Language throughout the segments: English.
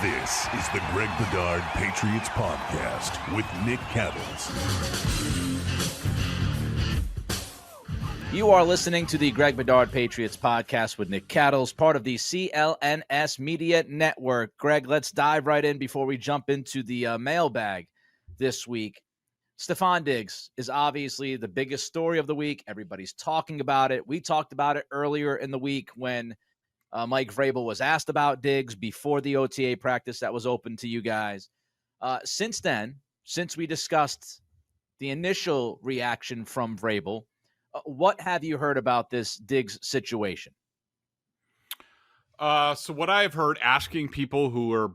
This is the Greg Bedard Patriots Podcast with Nick Kadlick. You are listening to the Greg Bedard Patriots Podcast with Nick Kadlick, part of the CLNS Media Network. Greg, let's dive right in before we jump into the mailbag this week. Stefon Diggs is obviously the biggest story of the week. Everybody's talking about it. We talked about it earlier in the week when Mike Vrabel was asked about Diggs before the OTA practice that was open to you guys. Since then, since we discussed the initial reaction from Vrabel, what have you heard about this Diggs situation? So what I've heard, asking people who are,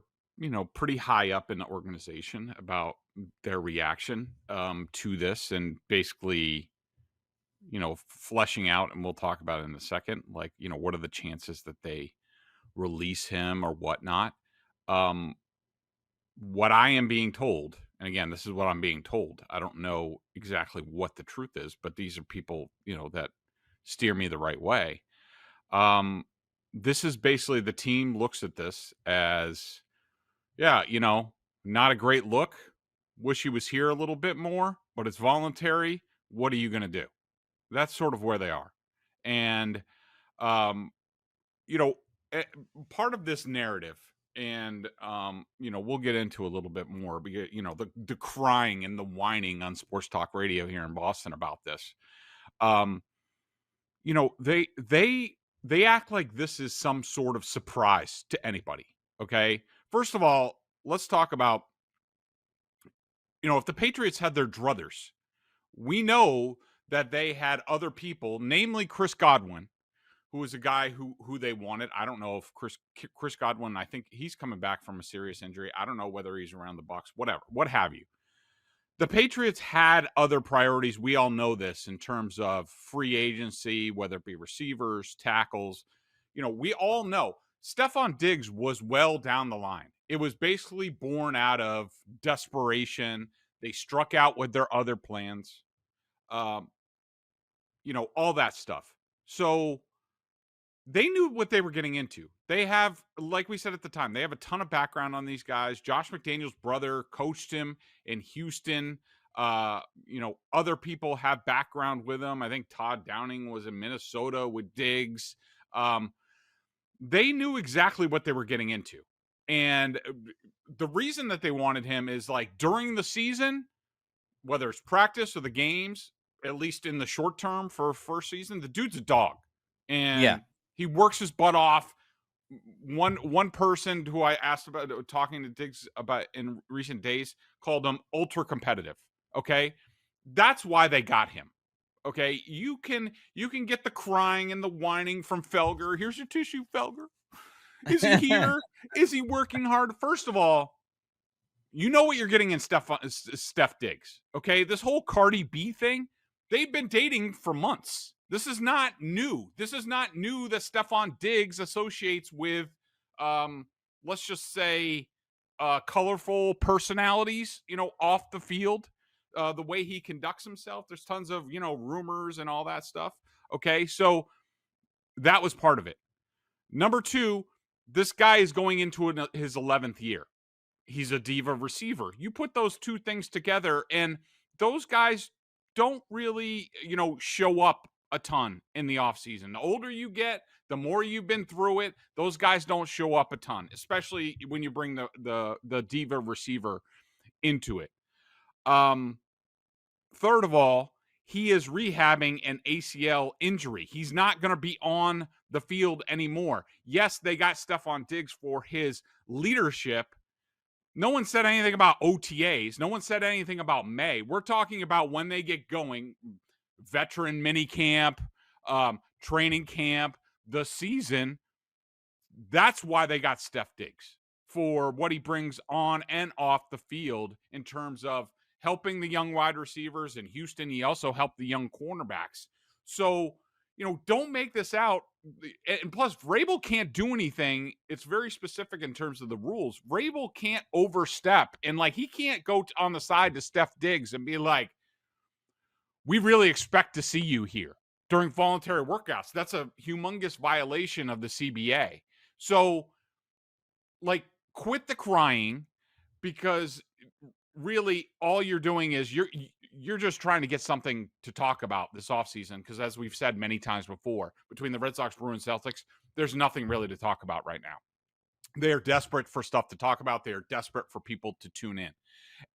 pretty high up in the organization about their reaction to this, and basically, fleshing out, and we'll talk about it in a second, like, what are the chances that they release him or whatnot? What I am being told, and again, this is what I'm being told, I don't know exactly what the truth is, but these are people, that steer me the right way. This is basically, the team looks at this as, not a great look. Wish he was here a little bit more, but it's voluntary. What are you going to do? That's sort of where they are. And, part of this narrative, and, we'll get into a little bit more, because, the crying and the whining on Sports Talk Radio here in Boston about this. They act like this is some sort of surprise to anybody. Okay. First of all, let's talk about, if the Patriots had their druthers, we know that they had other people, namely Chris Godwin, who was a guy who they wanted. I don't know if Chris Godwin, I think he's coming back from a serious injury. I don't know whether he's around the Bucs, whatever, what have you. The Patriots had other priorities. We all know this in terms of free agency, whether it be receivers, tackles. We all know Stefon Diggs was well down the line. It was basically born out of desperation. They struck out with their other plans, all that stuff. So they knew what they were getting into. They have, like we said at the time, they have a ton of background on these guys. Josh McDaniels' brother coached him in Houston. Other people have background with him. I think Todd Downing was in Minnesota with Diggs. They knew exactly what they were getting into. And the reason that they wanted him is, like, during the season, whether it's practice or the games, at least in the short term for first season, the dude's a dog. And he works his butt off. One person who I asked about, talking to Diggs about in recent days, called him ultra competitive. Okay. That's why they got him. Okay. You can get the crying and the whining from Felger. Here's your tissue, Felger. Is he here? Is he working hard? First of all, you know what you're getting in Steph Diggs. Okay. This whole Cardi B thing, they've been dating for months. This is not new. This is not new that Stefon Diggs associates with, let's just say, colorful personalities, off the field, the way he conducts himself. There's tons of, rumors and all that stuff. Okay, so that was part of it. Number two, this guy is going into his 11th year. He's a diva receiver. You put those two things together, and those guys don't really, show up a ton in the offseason. The older you get, the more you've been through it, those guys don't show up a ton, especially when you bring the diva receiver into it. Third of all, he is rehabbing an ACL injury. He's not going to be on the field anymore. Yes, they got Stefon Diggs for his leadership. No one said anything about OTAs. No one said anything about Maye. We're talking about when they get going, veteran mini camp, training camp, the season. That's why they got Steph Diggs, for what he brings on and off the field in terms of helping the young wide receivers. In Houston, he also helped the young cornerbacks. So, don't make this out. And plus, Vrabel can't do anything. It's very specific in terms of the rules. Vrabel can't overstep. And, he can't go on the side to Steph Diggs and be like, we really expect to see you here during voluntary workouts. That's a humongous violation of the CBA. So, quit the crying, because really all you're doing is you're just trying to get something to talk about this offseason, because as we've said many times before, between the Red Sox, Bruins, Celtics, there's nothing really to talk about right now. They are desperate for stuff to talk about. They are desperate for people to tune in.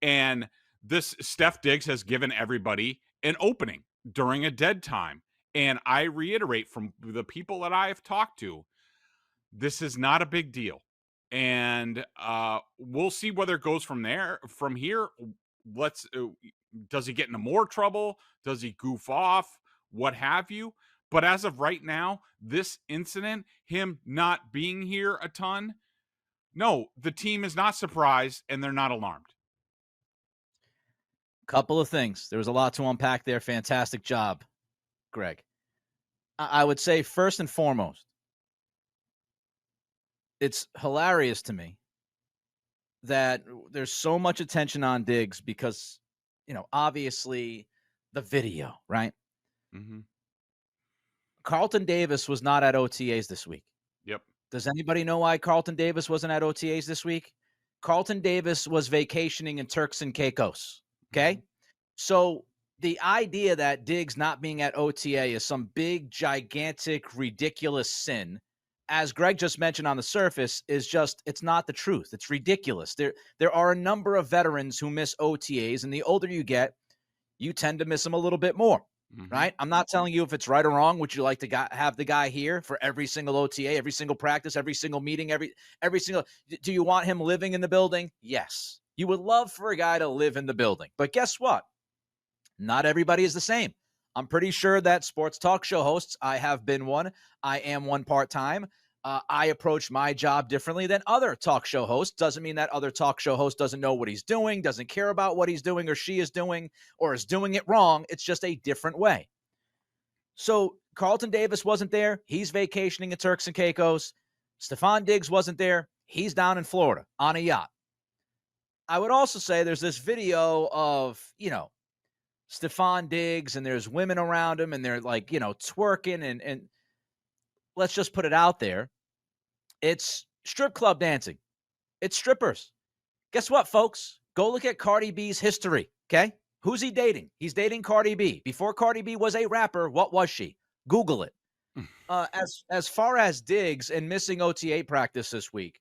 And this Steph Diggs has given everybody an opening during a dead time. And I reiterate, from the people that I have talked to, this is not a big deal. And we'll see whether it goes from here. Does he get into more trouble? Does he goof off? What have you? But as of right now, this incident, him not being here a ton, no, the team is not surprised and they're not alarmed. Couple of things. There was a lot to unpack there. Fantastic job, Greg. I would say first and foremost, it's hilarious to me that there's so much attention on Diggs because, obviously the video, right? Mm-hmm. Carlton Davis was not at OTAs this week. Yep. Does anybody know why Carlton Davis wasn't at OTAs this week? Carlton Davis was vacationing in Turks and Caicos. Okay. Mm-hmm. So the idea that Diggs not being at OTA is some big, gigantic, ridiculous sin, as Greg just mentioned on the surface, is just, it's not the truth. It's ridiculous. There are a number of veterans who miss OTAs, and the older you get, you tend to miss them a little bit more. Mm-hmm. Right? I'm not telling you if it's right or wrong. Would you like to have the guy here for every single OTA, every single practice, every single meeting, every single? Do you want him living in the building? Yes. You would love for a guy to live in the building. But guess what? Not everybody is the same. I'm pretty sure that sports talk show hosts, I have been one, I am one part-time. I approach my job differently than other talk show hosts. Doesn't mean that other talk show host doesn't know what he's doing, doesn't care about what he's doing or she is doing, or is doing it wrong. It's just a different way. So Carlton Davis wasn't there. He's vacationing in Turks and Caicos. Stefon Diggs wasn't there. He's down in Florida on a yacht. I would also say there's this video of, Stefon Diggs, and there's women around him, and they're like, twerking, and let's just put it out there. It's strip club dancing. It's strippers. Guess what, folks? Go look at Cardi B's history, okay? Who's he dating? He's dating Cardi B. Before Cardi B was a rapper, what was she? Google it. As far as Diggs and missing OTA practice this week,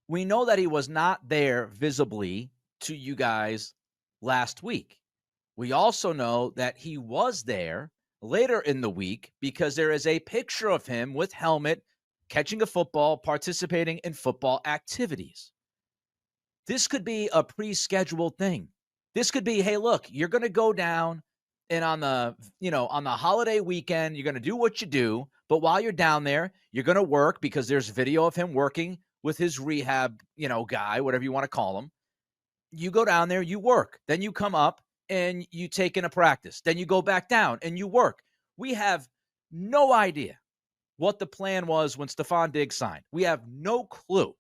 we know that he was not there visibly to you guys last week. We also know that he was there later in the week because there is a picture of him with helmet, catching a football, participating in football activities. This could be a pre-scheduled thing. This could be, hey, look, you're going to go down and on the holiday weekend, you're going to do what you do. But while you're down there, you're going to work because there's video of him working with his rehab, guy, whatever you want to call him. You go down there, you work, then you come up and you take in a practice. Then you go back down and you work. We have no idea what the plan was when Stefon Diggs signed. We have no clue.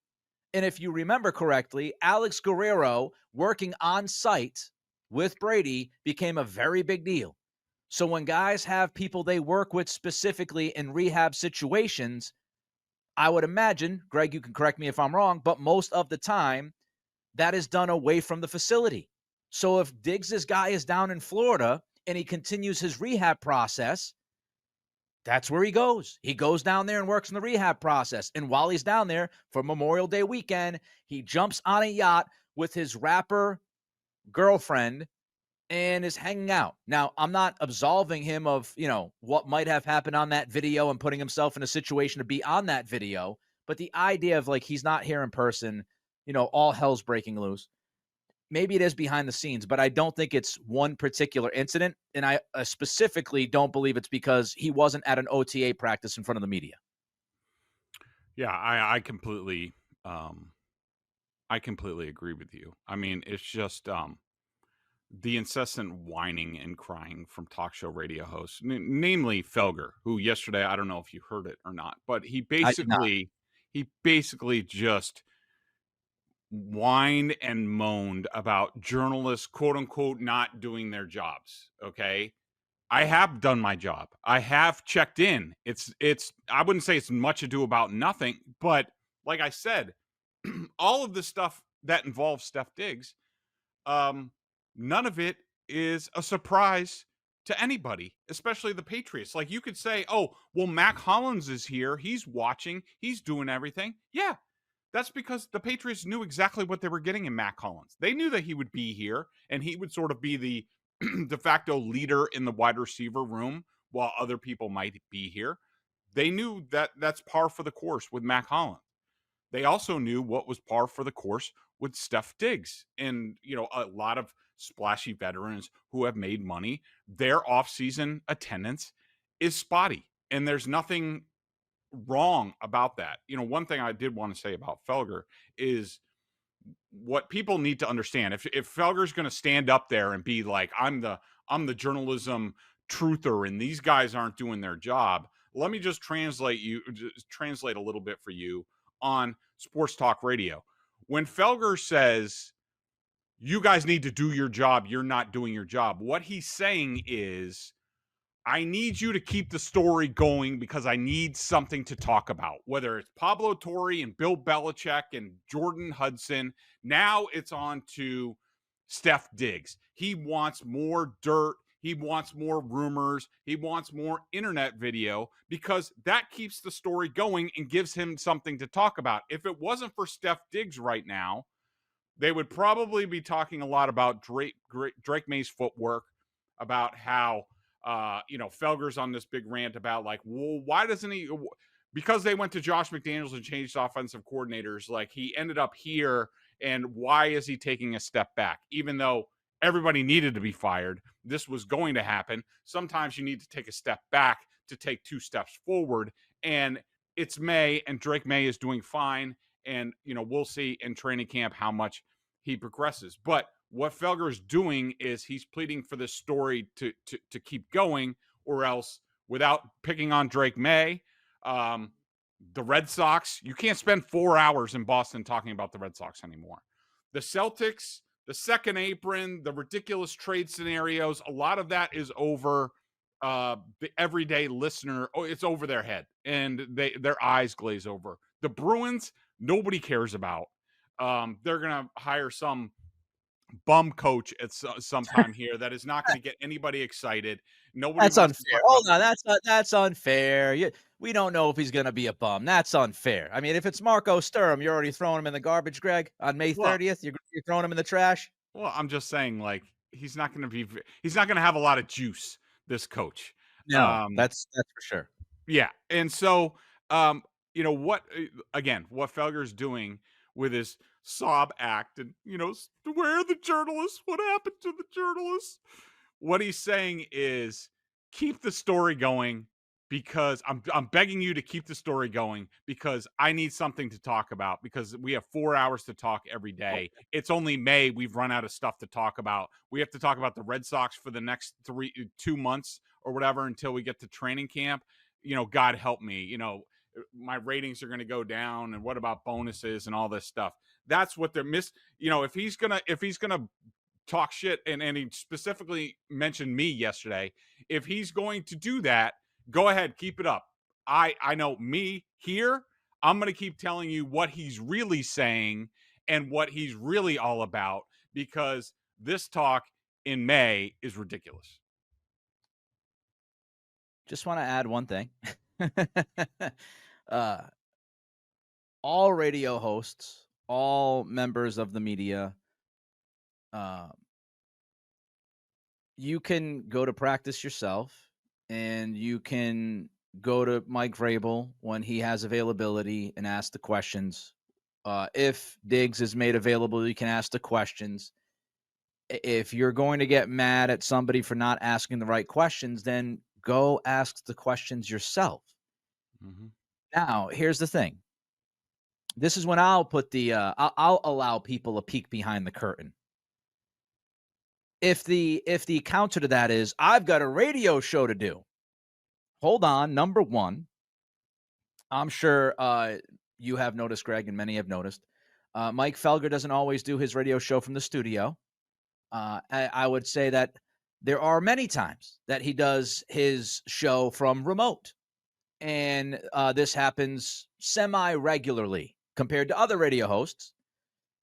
And if you remember correctly, Alex Guerrero working on site with Brady became a very big deal. So when guys have people they work with specifically in rehab situations, I would imagine, Greg, you can correct me if I'm wrong, but most of the time that is done away from the facility. So if Diggs' guy is down in Florida and he continues his rehab process, that's where he goes. He goes down there and works in the rehab process. And while he's down there for Memorial Day weekend, he jumps on a yacht with his rapper girlfriend and is hanging out. Now, I'm not absolving him of, what might have happened on that video and putting himself in a situation to be on that video. But the idea of he's not here in person, all hell's breaking loose. Maybe it is behind the scenes, but I don't think it's one particular incident. And I specifically don't believe it's because he wasn't at an OTA practice in front of the media. Yeah, I completely agree with you. I mean, it's just the incessant whining and crying from talk show radio hosts, namely Felger, who yesterday, I don't know if you heard it or not, but he basically just whined and moaned about journalists, quote unquote, not doing their jobs. Okay. I have done my job. I have checked in. It's, I wouldn't say it's much ado about nothing, but like I said, all of the stuff that involves Steph Diggs, none of it is a surprise to anybody, especially the Patriots. Like, you could say, oh, well, Mac Hollins is here. He's watching. He's doing everything. Yeah, that's because the Patriots knew exactly what they were getting in Mac Hollins. They knew that he would be here and he would sort of be the de facto leader in the wide receiver room while other people might be here. They knew that that's par for the course with Mac Hollins. They also knew what was par for the course with Steph Diggs and, a lot of splashy veterans who have made money. Their offseason attendance is spotty, and there's nothing wrong about that. One thing I did want to say about Felger is what people need to understand. If Felger's going to stand up there and be like, I'm the journalism truther and these guys aren't doing their job, let me just translate a little bit for you on Sports Talk Radio. When Felger says, you guys need to do your job, you're not doing your job, what he's saying is, I need you to keep the story going because I need something to talk about. Whether it's Pablo Torre and Bill Belichick and Jordan Hudson, now it's on to Steph Diggs. He wants more dirt. He wants more rumors. He wants more internet video because that keeps the story going and gives him something to talk about. If it wasn't for Steph Diggs right now, they would probably be talking a lot about Drake Maye's footwork, about how Felger's on this big rant about like, well, why doesn't he? Because they went to Josh McDaniels and changed offensive coordinators, like he ended up here, and why is he taking a step back? Even though everybody needed to be fired, this was going to happen. Sometimes you need to take a step back to take 2 steps forward, and it's Maye, and Drake Maye is doing fine, and we'll see in training camp how much he progresses. But what Felger is doing is he's pleading for this story to keep going, or else, without picking on Drake Maye, the Red Sox, you can't spend 4 hours in Boston talking about the Red Sox anymore. The Celtics, the second apron, the ridiculous trade scenarios, a lot of that is over the everyday listener. Oh, it's over their head, and their eyes glaze over. The Bruins, nobody cares about. They're going to hire some bum coach at some time here that is not going to get anybody excited. Nobody. That's unfair. Hold on, that's unfair. We don't know if he's going to be a bum. That's unfair. I mean, if it's Marco Sturm, you're already throwing him in the garbage, Greg. On May 30th, you're throwing him in the trash. Well, I'm just saying, like, he's not going to have a lot of juice, this coach. No, that's for sure. Yeah, and so what Felger's doing with his sob act, and where are the journalists? What happened to the journalists? What he's saying is, keep the story going, because I'm begging you to keep the story going, because I need something to talk about, because we have 4 hours to talk every day. It's only May. We've run out of stuff to talk about. We have to talk about the Red Sox for the next 2 months or whatever until we get to training camp. God help me. My ratings are going to go down, and what about bonuses and all this stuff? That's what they're if he's gonna talk shit, and he specifically mentioned me yesterday, if he's going to do that, go ahead, keep it up. I know me here, I'm going to keep telling you what he's really saying and what he's really all about, because this talk in May is ridiculous. Just want to add one thing. All radio hosts, all members of the media, you can go to practice yourself, and you can go to Mike Vrabel when he has availability and ask the questions. If Diggs is made available, you can ask the questions. If you're going to get mad at somebody for not asking the right questions, then go ask the questions yourself. Mm-hmm. Now, here's the thing. This is when I'll put I'll allow people a peek behind the curtain. If the counter to that is, I've got a radio show to do. Hold on. Number one, I'm sure you have noticed, Greg, and many have noticed, Mike Felger doesn't always do his radio show from the studio. I would say that there are many times that he does his show from remote. And this happens semi-regularly, compared to other radio hosts.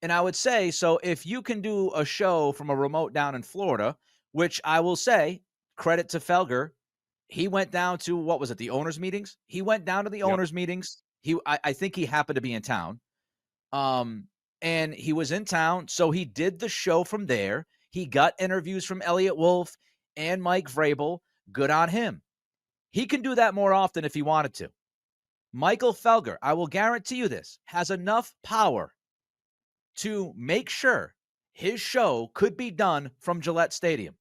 And I would say, so if you can do a show from a remote down in Florida, which I will say, credit to Felger, he went down to, what was it, the owners' meetings? He went down to the Yep. owners' meetings. I think he happened to be in town. And he was in town, so he did the show from there. He got interviews from Elliot Wolf and Mike Vrabel. Good on him. He can do that more often if he wanted to. Michael Felger, I will guarantee you this, has enough power to make sure his show could be done from Gillette Stadium.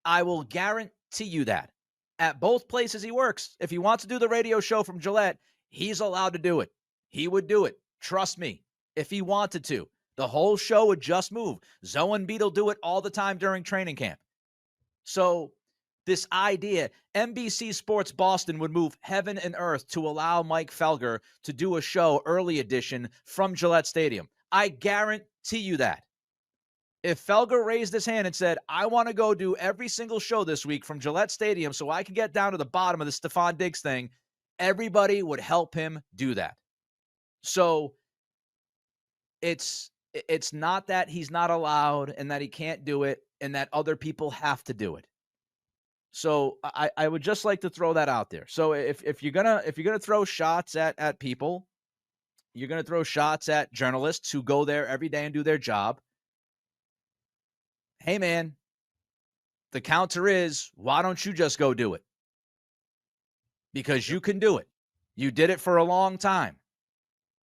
I will guarantee you that. At both places he works, if he wants to do the radio show from Gillette, he's allowed to do it. He would do it. Trust me. If he wanted to, the whole show would just move. Zoe and Beetle do it all the time during training camp. So this idea, NBC Sports Boston would move heaven and earth to allow Mike Felger to do a show, early edition, from Gillette Stadium. I guarantee you that. If Felger raised his hand and said, I want to go do every single show this week from Gillette Stadium so I can get down to the bottom of the Stefon Diggs thing, everybody would help him do that. So it's not that he's not allowed and that he can't do it and that other people have to do it. So I would just like to throw that out there. So if you're gonna throw shots at people, you're gonna throw shots at journalists who go there every day and do their job. Hey man, the counter is, why don't you just go do it? Because you can do it. You did it for a long time.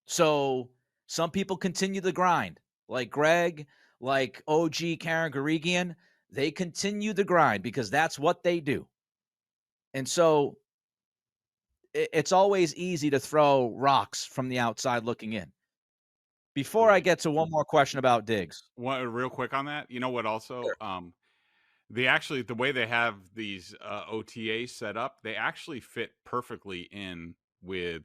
So some people continue the grind, like Greg, like OG Karen Garigian. They continue the grind because that's what they do. And so it's always easy to throw rocks from the outside looking in. Before I get to one more question about Diggs. Real quick on that, you know what also? Sure. The way they have these OTAs set up, they actually fit perfectly in with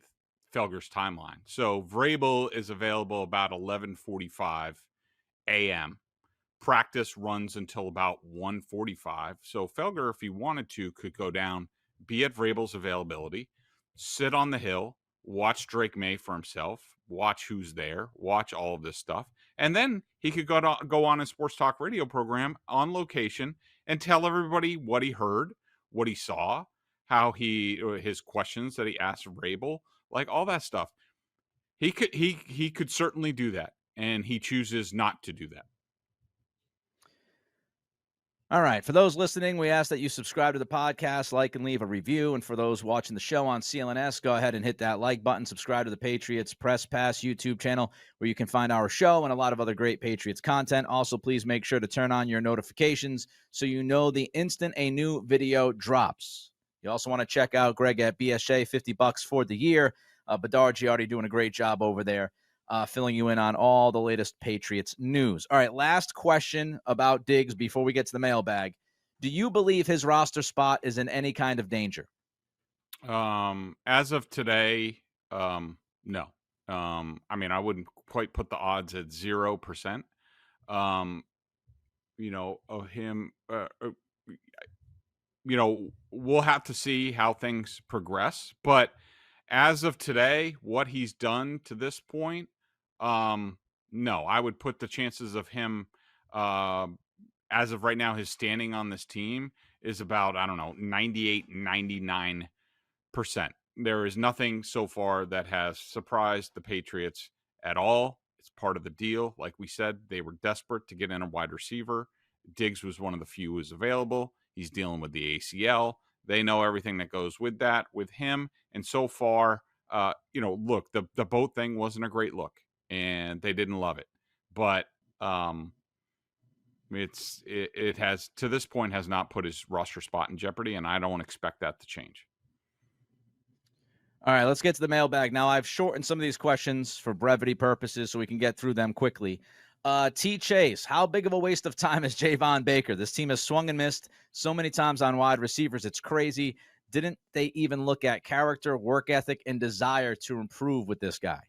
Felger's timeline. So Vrabel is available about 11:45 a.m. Practice runs until about 1:45. So Felger, if he wanted to, could go down, be at Vrabel's availability, sit on the hill, watch Drake Maye for himself, watch who's there, watch all of this stuff. And then he could go on a sports talk radio program on location and tell everybody what he heard, what he saw, how his questions that he asked Vrabel, like all that stuff. He could certainly do that, and he chooses not to do that. All right. For those listening, we ask that you subscribe to the podcast, like and leave a review. And for those watching the show on CLNS, go ahead and hit that like button. Subscribe to the Patriots Press Pass YouTube channel where you can find our show and a lot of other great Patriots content. Also, please make sure to turn on your notifications so you know the instant a new video drops. You also want to check out Greg at BSJ, $50 for the year. Bedard Yacht doing a great job over there. Filling you in on all the latest Patriots news. All right, last question about Diggs before we get to the mailbag. Do you believe his roster spot is in any kind of danger? As of today, no. I mean, I wouldn't quite put the odds at 0%. Of him, we'll have to see how things progress. But as of today, what he's done to this point, no, I would put the chances of him, as of right now, his standing on this team is about, 98, 99%. There is nothing so far that has surprised the Patriots at all. It's part of the deal. Like we said, they were desperate to get in a wide receiver. Diggs was one of the few who was available. He's dealing with the ACL. They know everything that goes with that with him. And so far, look, the boat thing wasn't a great look, and they didn't love it. But it has, to this point, has not put his roster spot in jeopardy, and I don't expect that to change. All right, let's get to the mailbag. Now, I've shortened some of these questions for brevity purposes so we can get through them quickly. T. Chase, how big of a waste of time is Javon Baker? This team has swung and missed so many times on wide receivers. It's crazy. Didn't they even look at character, work ethic, and desire to improve with this guy?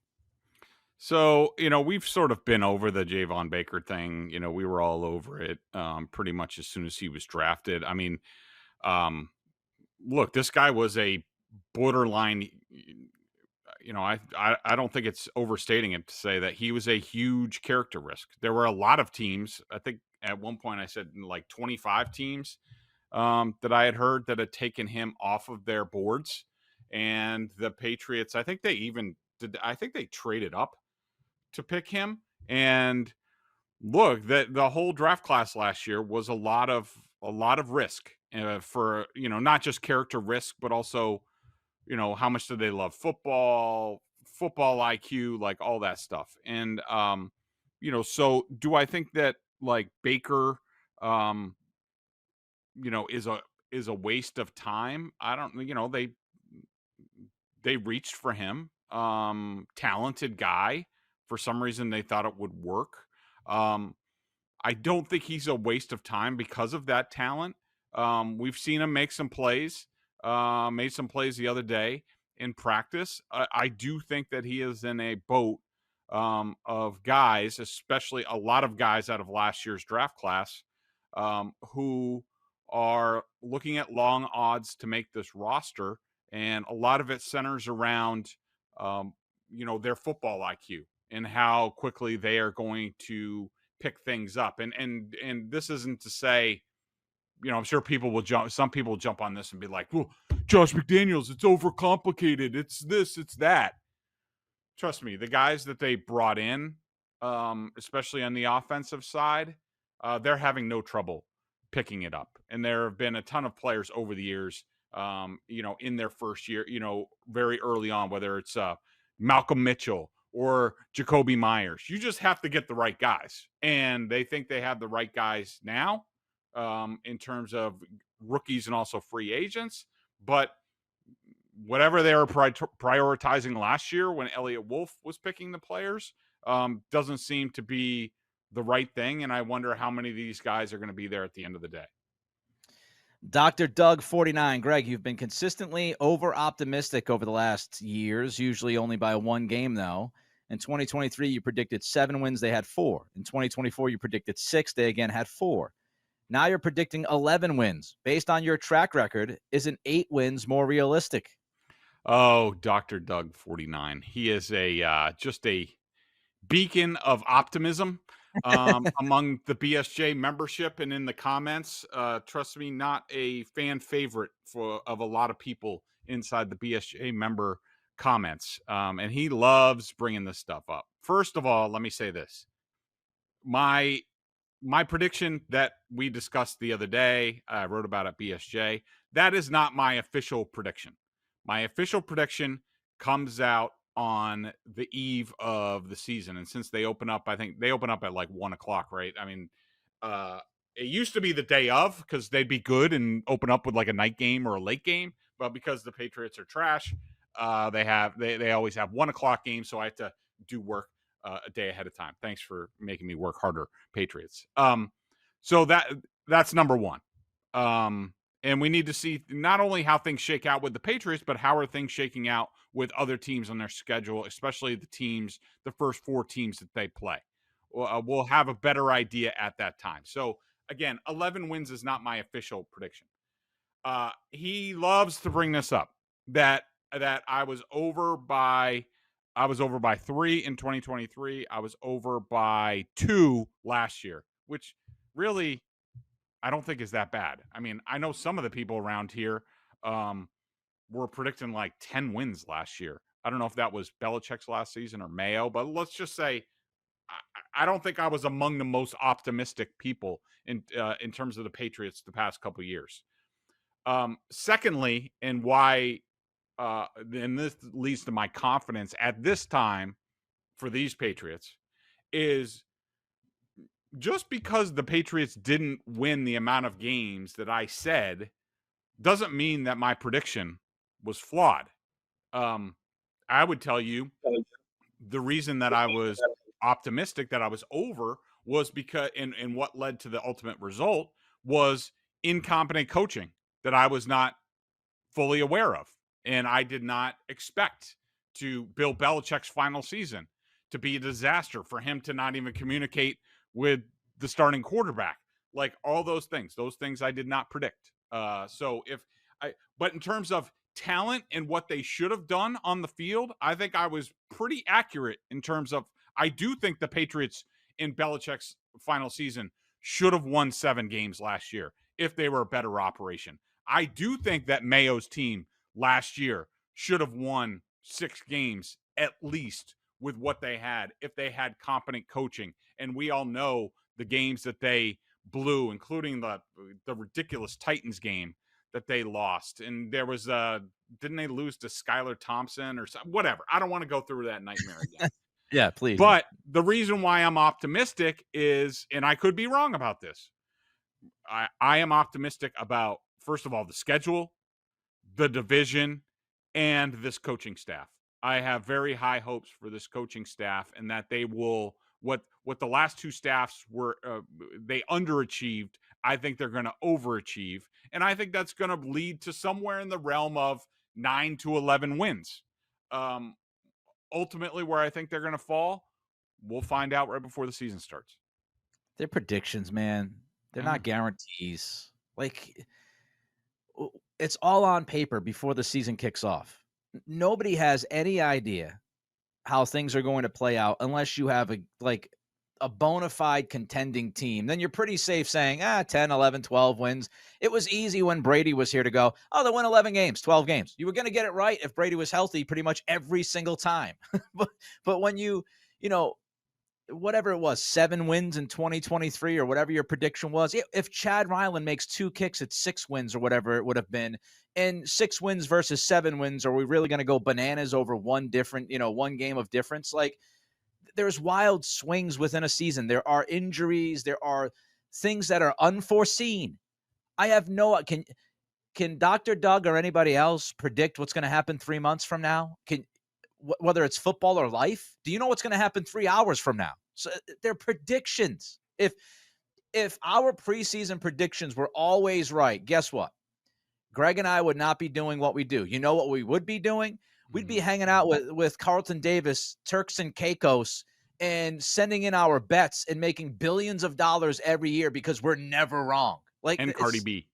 So, we've sort of been over the Javon Baker thing. We were all over it pretty much as soon as he was drafted. I mean, look, this guy was a borderline, I don't think it's overstating it to say that he was a huge character risk. There were a lot of teams. I think at one point I said like 25 teams that I had heard that had taken him off of their boards. And the Patriots, I think they traded up to pick him. And look, the whole draft class last year was a lot of risk for, not just character risk, but also, how much do they love football IQ, like all that stuff. And, so do I think that like Baker, is a waste of time? I don't, they reached for him, talented guy. For some reason, they thought it would work. I don't think he's a waste of time because of that talent. We've seen him make some plays, made some plays the other day in practice. I do think that he is in a boat of guys, especially a lot of guys out of last year's draft class, who are looking at long odds to make this roster. And a lot of it centers around, their football IQ and how quickly they are going to pick things up. And this isn't to say, I'm sure some people will jump on this and be like, well, Josh McDaniels, it's overcomplicated. It's this, it's that. Trust me, the guys that they brought in, especially on the offensive side, they're having no trouble picking it up. And there have been a ton of players over the years, in their first year, very early on, whether it's Malcolm Mitchell or Jacoby Myers. You just have to get the right guys. And they think they have the right guys now, in terms of rookies and also free agents. But whatever they were prioritizing last year when Elliott Wolf was picking the players, doesn't seem to be the right thing. And I wonder how many of these guys are going to be there at the end of the day. Dr. Doug 49. Greg, you've been consistently over-optimistic over the last years, usually only by one game, though. In 2023, you predicted 7 wins. They had 4. In 2024, you predicted 6. They again had 4. Now you're predicting 11 wins. Based on your track record, isn't 8 wins more realistic? Oh, Dr. Doug 49. He is just a beacon of optimism among the BSJ membership and in the comments. Trust me, not a fan favorite of a lot of people inside the BSJ member comments. And he loves bringing this stuff up. First of all, let me say this. My prediction that we discussed the other day, I wrote about at BSJ, that is not my official prediction. My official prediction comes out on the eve of the season. And since they open up, I think they open up at like 1:00, right? I mean, it used to be the day of because they'd be good and open up with like a night game or a late game. But because the Patriots are trash, they always have 1:00 games. So I have to do work a day ahead of time. Thanks for making me work harder, Patriots. So that's number one. And we need to see not only how things shake out with the Patriots, but how are things shaking out with other teams on their schedule, especially the first 4 teams that they play. We'll have a better idea at that time. So again, 11 wins is not my official prediction. He loves to bring this up that I was over by 3 in 2023. I was over by 2 last year, which really I don't think is that bad. I mean, I know some of the people around here were predicting like 10 wins last year. I don't know if that was Belichick's last season or Mayo, but let's just say I don't think I was among the most optimistic people in terms of the Patriots the past couple of years. Secondly, and why, and this leads to my confidence at this time for these Patriots, is just because the Patriots didn't win the amount of games that I said doesn't mean that my prediction was flawed. I would tell you the reason that I was optimistic that I was over was because, and what led to the ultimate result was incompetent coaching that I was not fully aware of. And I did not expect to Bill Belichick's final season to be a disaster, for him to not even communicate with the starting quarterback, like all those things I did not predict. But in terms of talent and what they should have done on the field, I think I was pretty accurate in terms of I do think the Patriots in Belichick's final season should have won 7 games last year if they were a better operation. I do think that Mayo's team last year should have won 6 games at least with what they had if they had competent coaching. And we all know the games that they blew, including the ridiculous Titans game that they lost. And there was didn't they lose to Skylar Thompson or something? Whatever. I don't want to go through that nightmare again. Yeah, please. But the reason why I'm optimistic is, and I could be wrong about this, I am optimistic about, first of all, the schedule, the division, and this coaching staff. I have very high hopes for this coaching staff and that they will, what the last 2 staffs were, they underachieved. I think they're going to overachieve. And I think that's going to lead to somewhere in the realm of 9 to 11 wins. Ultimately, where I think they're going to fall, we'll find out right before the season starts. They're predictions, man. They're not guarantees. Like, it's all on paper before the season kicks off. Nobody has any idea how things are going to play out unless you have a bona fide contending team. Then you're pretty safe saying, 10, 11, 12 wins. It was easy when Brady was here to go, they'll win 11 games, 12 games. You were going to get it right if Brady was healthy pretty much every single time. but when you whatever it was, 7 wins in 2023 or whatever your prediction was, if Chad Ryland makes 2 kicks at 6 wins or whatever it would have been, and 6 wins versus 7 wins, are we really going to go bananas over one game of difference? Like, there's wild swings within a season. There are injuries. There are things that are unforeseen. I have can Dr. Doug or anybody else predict what's going to happen 3 months from now? Whether it's football or life, do you know what's going to happen 3 hours from now? So they're predictions. If our preseason predictions were always right, guess what? Greg and I would not be doing what we do. You know what we would be doing? We'd be hanging out with Carlton Davis, Turks and Caicos, and sending in our bets and making billions of dollars every year because we're never wrong. And Cardi B.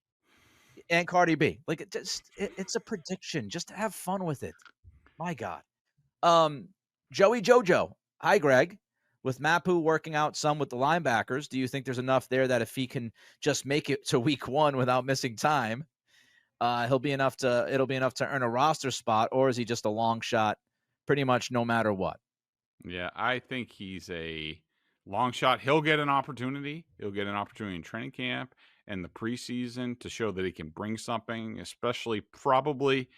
Like, it's a prediction. Just have fun with it. My God. Joey Jojo. Hi, Greg. With Mapu working out some with the linebackers, do you think there's enough there that if he can just make it to week 1 without missing time, it'll be enough to earn a roster spot, or is he just a long shot pretty much no matter what? Yeah, I think he's a long shot. He'll get an opportunity. He'll get an opportunity in training camp and the preseason to show that he can bring something, especially probably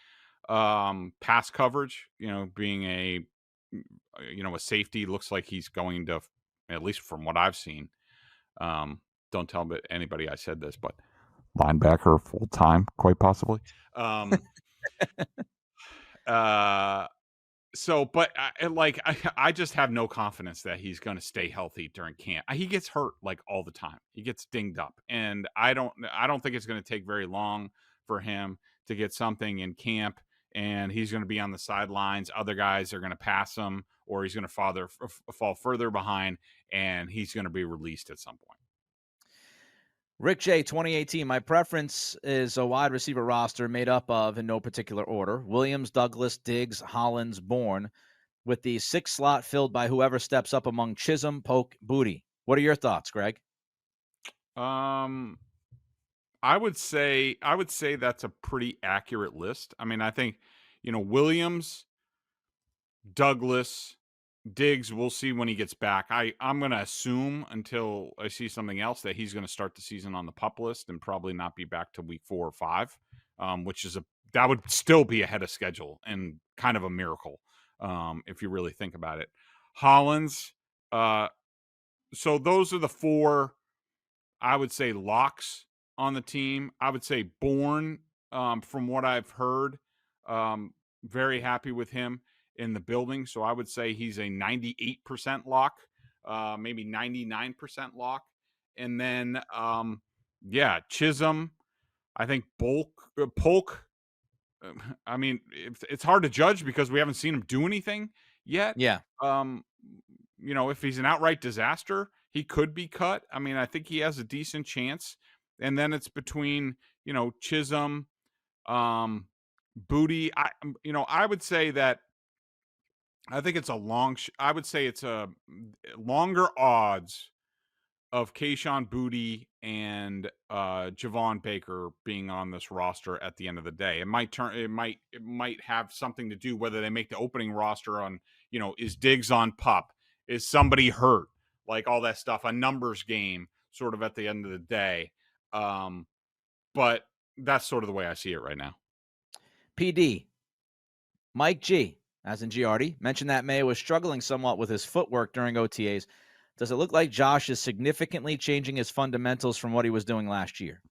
pass coverage, being a safety. Looks like he's going to, at least from what I've seen, don't tell anybody I said this, but linebacker full time, quite possibly. I just have no confidence that he's going to stay healthy during camp. He gets hurt like all the time. He gets dinged up, and I don't think it's going to take very long for him to get something in camp, and he's going to be on the sidelines. Other guys are going to pass him, or he's going to fall further behind, and he's going to be released at some point. Rick J, 2018, my preference is a wide receiver roster made up of, in no particular order, Williams, Douglas, Diggs, Hollins, Bourne, with the 6th slot filled by whoever steps up among Chisholm, Polk, Booty. What are your thoughts, Greg? I would say that's a pretty accurate list. I mean, I think, Williams, Douglas, Diggs, we'll see when he gets back. I'm going to assume until I see something else that he's going to start the season on the PUP list and probably not be back to week 4 or 5, which is that would still be ahead of schedule and kind of a miracle if you really think about it. Hollins, so those are the 4, I would say, locks on the team. I would say Bourne, from what I've heard, very happy with him in the building. So I would say he's a 98% lock, maybe 99% lock. And then, Chisholm, I think Polk. I mean, it's hard to judge because we haven't seen him do anything yet. Yeah. If he's an outright disaster, he could be cut. I mean, I think he has a decent chance. And then it's between, Chisholm, Booty, I would say that I think it's I would say it's a longer odds of Kayshon Boutte and Javon Baker being on this roster at the end of the day. It might have something to do whether they make the opening roster on, is Diggs on PUP? Is somebody hurt? Like all that stuff, a numbers game sort of at the end of the day. But that's sort of the way I see it right now. PD, Mike G, as in Giardi, mentioned that Maye was struggling somewhat with his footwork during OTAs. Does it look like Josh is significantly changing his fundamentals from what he was doing last year?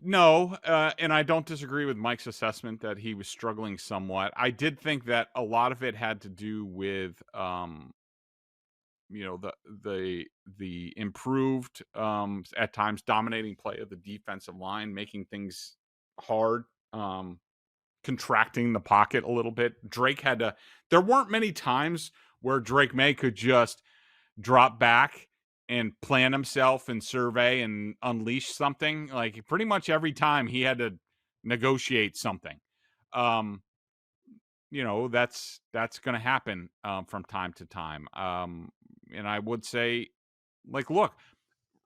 No, and I don't disagree with Mike's assessment that he was struggling somewhat. I did think that a lot of it had to do with, the improved, at times dominating play of the defensive line, making things hard, contracting the pocket a little bit. There weren't many times where Drake Maye could just drop back and plan himself and survey and unleash something. Like pretty much every time he had to negotiate something. That's going to happen from time to time. And I would say, look,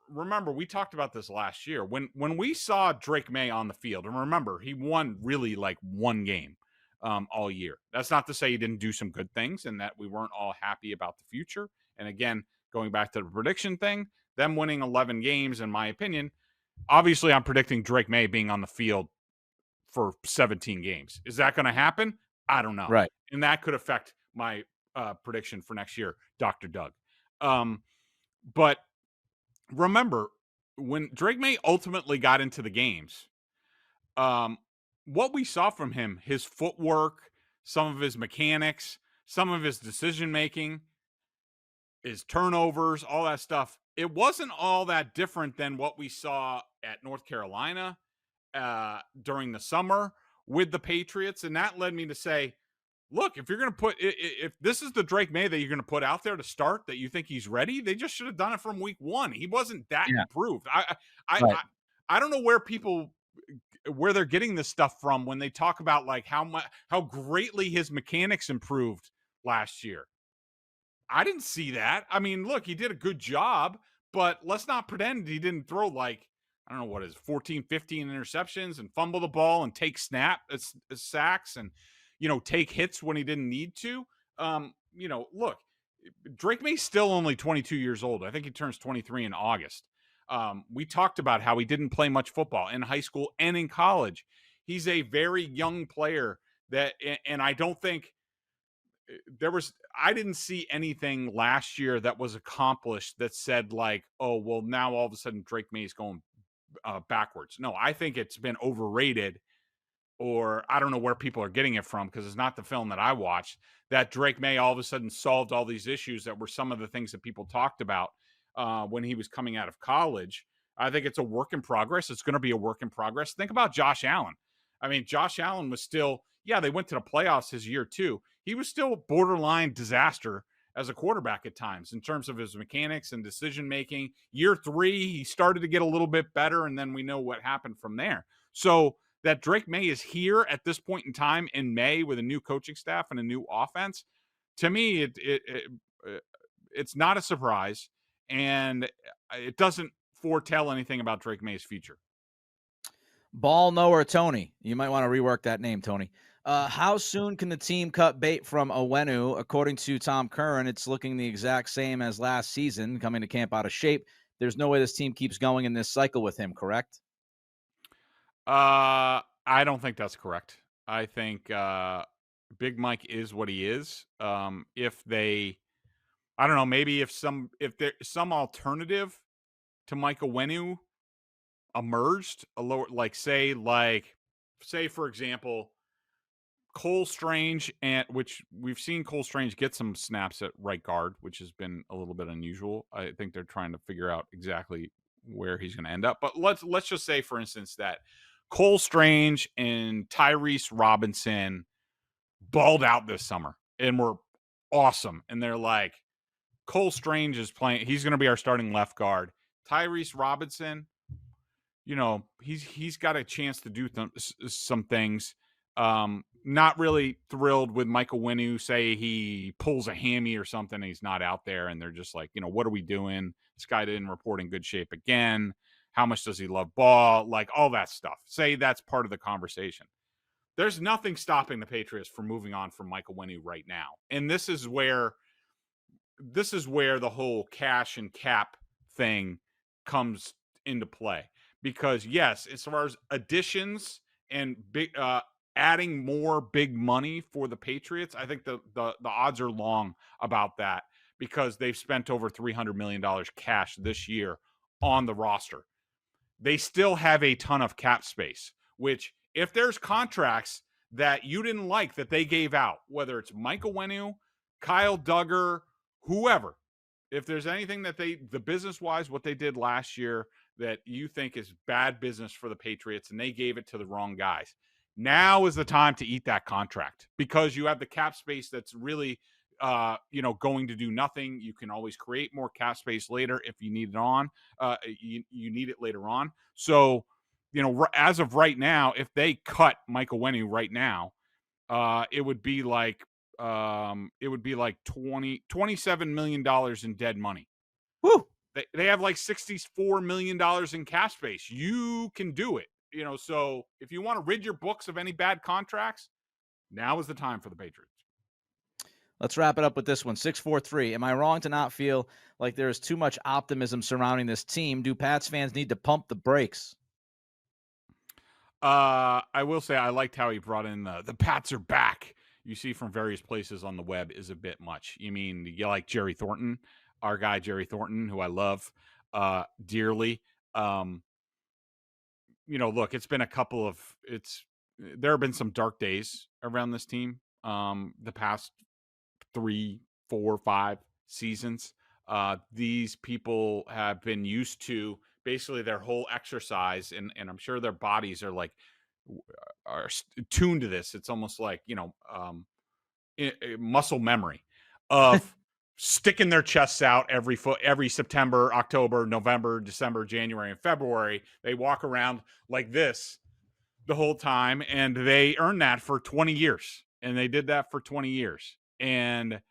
remember we talked about this last year when we saw Drake Maye on the field, and remember he won really like one game all year. That's not to say he didn't do some good things and that we weren't all happy about the future. And again, going back to the prediction thing, them winning 11 games, in my opinion, obviously I'm predicting Drake Maye being on the field for 17 games. Is that going to happen? I don't know. Right. And that could affect my prediction for next year, Dr. Doug. But remember, when Drake Maye ultimately got into the games, what we saw from him, his footwork, some of his mechanics, some of his decision-making, his turnovers, all that stuff, it wasn't all that different than what we saw at North Carolina during the summer with the Patriots. And that led me to say, look, if you're going to if this is the Drake Maye that you're going to put out there to start, that you think he's ready, they just should have done it from week one. He wasn't that improved. I don't know where they're getting this stuff from when they talk about like how greatly his mechanics improved last year. I didn't see that. I mean, look, he did a good job, but let's not pretend he didn't throw like, I don't know what is 14, 15 interceptions and fumble the ball and take sacks and, take hits when he didn't need to. Look, Drake Maye's still only 22 years old. I think he turns 23 in August. We talked about how he didn't play much football in high school and in college. He's a very young player and I don't think I didn't see anything last year that was accomplished that said like, oh, well, now all of a sudden Drake Maye is going backwards. No, I think it's been overrated, or I don't know where people are getting it from because it's not the film that I watched, that Drake Maye all of a sudden solved all these issues that were some of the things that people talked about when he was coming out of college. I think it's a work in progress. It's going to be a work in progress. Think about Josh Allen. I mean, Josh Allen was still, they went to the playoffs his year too. He was still borderline disaster as a quarterback at times in terms of his mechanics and decision making. Year 3, he started to get a little bit better, and then we know what happened from there. So that Drake Maye is here at this point in time in May with a new coaching staff and a new offense, to me, it's not a surprise, and it doesn't foretell anything about Drake Maye's future. Ball knower Tony. You might want to rework that name, Tony. How soon can the team cut bait from Onwenu? According to Tom Curran, it's looking the exact same as last season, coming to camp out of shape. There's no way this team keeps going in this cycle with him, correct? I don't think that's correct. I think Big Mike is what he is. If they, I don't know, maybe if there's some alternative to Mike Onwenu emerged, a lower, say for example, Cole Strange, which we've seen Cole Strange get some snaps at right guard, which has been a little bit unusual. I think they're trying to figure out exactly where he's going to end up. But let's just say, for instance, that Cole Strange and Tyrese Robinson balled out this summer and were awesome. And they're like, Cole Strange is playing. He's going to be our starting left guard. Tyrese Robinson, he's got a chance to do some things. Not really thrilled with Mike Onwenu. Say he pulls a hammy or something and he's not out there, and they're just like, what are we doing? This guy didn't report in good shape again. How much does he love ball? Like all that stuff. Say that's part of the conversation. There's nothing stopping the Patriots from moving on from Mike Onwenu right now. And this is where the whole cash and cap thing comes into play. Because yes, as far as additions and big adding more big money for the Patriots, I think the odds are long about that, because they've spent over $300 million cash this year on the roster. They still have a ton of cap space, which if there's contracts that you didn't like that they gave out, whether it's Mike Onwenu, Kyle Duggar, whoever, if there's anything that the business-wise, what they did last year that you think is bad business for the Patriots and they gave it to the wrong guys, now is the time to eat that contract, because you have the cap space that's really going to do nothing. You can always create more cap space later if you need it on. You need it later on. So, as of right now, if they cut Mike Onwenu right now, it would be like $27 million in dead money. Woo! They have like $64 million in cap space. You can do it. So if you want to rid your books of any bad contracts, now is the time for the Patriots. Let's wrap it up with this one. 643. Am I wrong to not feel like there is too much optimism surrounding this team? Do Pats fans need to pump the brakes? I will say I liked how he brought in the Pats are back. You see from various places on the web is a bit much. You mean you like Jerry Thornton, our guy Jerry Thornton, who I love dearly. Look, it's been there have been some dark days around this team the past 3, 4, 5 seasons. These people have been used to basically their whole exercise, and I'm sure their bodies are tuned to this. It's almost like muscle memory of sticking their chests out every September, October, November, December, January, and February. They walk around like this the whole time, and they earned that for 20 years, and they did that for 20 years. And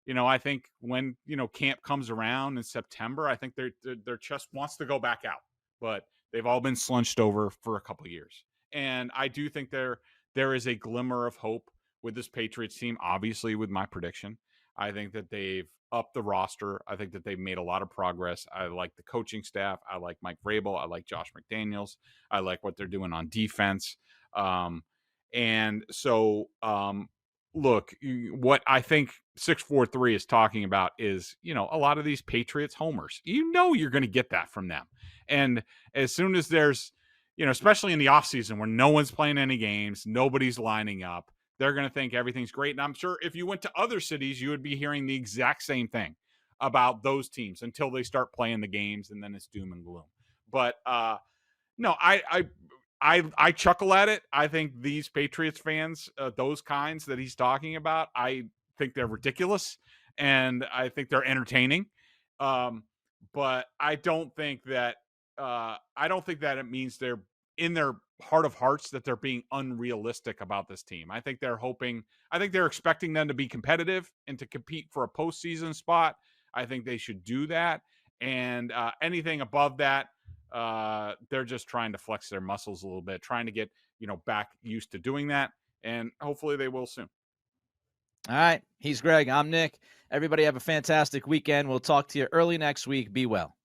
I think when camp comes around in September, I think their chest wants to go back out, but they've all been slunched over for a couple of years. And I do think there is a glimmer of hope with this Patriots team. Obviously, with my prediction, I think that they've upped the roster. I think that they've made a lot of progress. I like the coaching staff. I like Mike Vrabel. I like Josh McDaniels. I like what they're doing on defense. And so, look, what I think 643 is talking about is, a lot of these Patriots homers. You're going to get that from them. And as soon as there's, especially in the offseason where no one's playing any games, nobody's lining up, they're going to think everything's great. And I'm sure if you went to other cities, you would be hearing the exact same thing about those teams until they start playing the games, and then it's doom and gloom. But no, I chuckle at it. I think these Patriots fans, those kinds that he's talking about, I think they're ridiculous, and I think they're entertaining. But I don't think that it means they're in their heart of hearts that they're being unrealistic about this team. I think they're expecting them to be competitive and to compete for a postseason spot. I think they should do that. And anything above that, they're just trying to flex their muscles a little bit, trying to get, back used to doing that. And hopefully they will soon. All right. He's Greg. I'm Nick. Everybody have a fantastic weekend. We'll talk to you early next week. Be well.